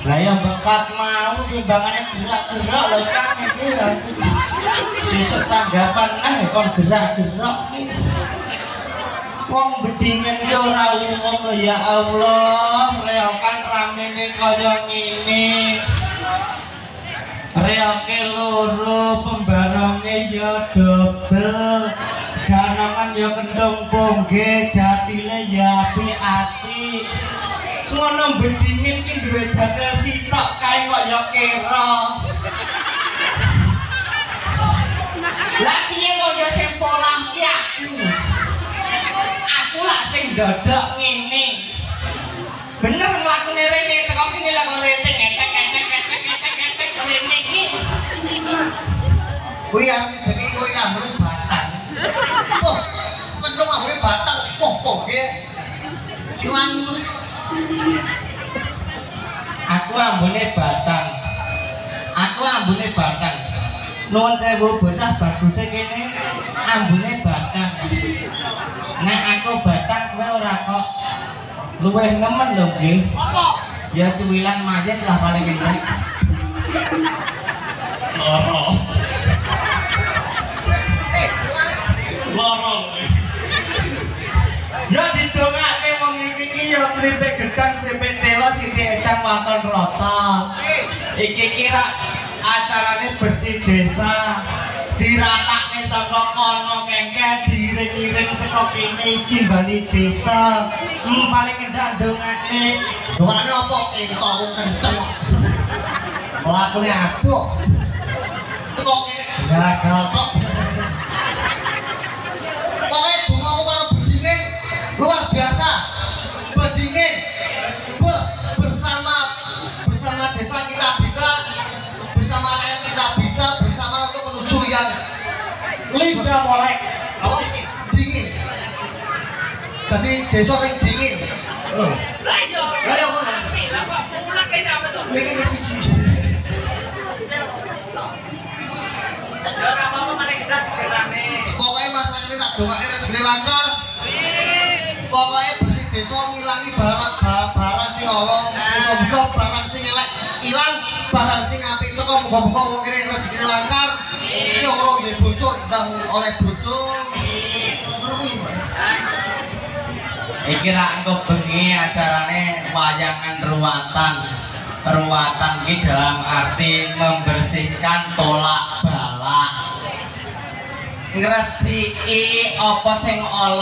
Lah ya bekat mau timbangannya gerak-gerak lho Kang iki lho. Sesuk tanggapan neh kon gerak-gerak. Wong bedingen ki ora umum lho ya Allah, reokan ramene kaya ngene. Reoke loro, pembaronge ya dobel. Ganangan ya kendung pongge, jatile ya api-api. Ngono bedingin ki duwe jadwal sitok kae kok ya kira. Lah piye kok ya sing polah ki aku. Aku lak sing dodok ngene. Bener nglakune rene teko kene lak reting etek rene iki. Kuwi arep jenenge kowe ambune batang. Oh, kendung ambune batang poh-poh ge. Siwangi. Aku ambune batang. Nuwun sewu bocah baguse kene ambune batang. Nek aku batang kowe ora kok luwih nemen lho nggih. Apa? Ya cuwilan mayit lah paling enak. Loro. Ya didongake wong iki ya tripek gedang tripek telo sithik edang waton rata. Iki kira acarane bersih desa. Diratakne saka kono kengke diiring-iring teko kene iki bali desa. Paling endah ndongake. Dongane apa kento aku kenceng. Lakune aduk. Teko kene gara-gara kok. Pokoke dongaku karo bedingin luar biasa. Bedingin bersama desa kita bisa, bersama rakyat kita bisa, bersama untuk menuju yang lidah molek. Apa? Dingin. Jadi desa sing dingin. Lho. Lah yo ngono. Lah kok mulak kene apa to? Niki siji. Ya ora apa-apa malah gerak gerane. Pokoke masalah ini tak dongake rezeki lancar. Pokoke bersih desa ngilangi barang sing ala, muga-muga barang sing elek ilang, barang sing apik teko muga-muga wong kene rezeki lancar. Sing ora nggih bojo ndang oleh bojo. Ngono kuwi. Iki ra engko bengi acarane wayangan ruwatan Ini dalam arti membersihkan tolak balak. Ngresiki apa sing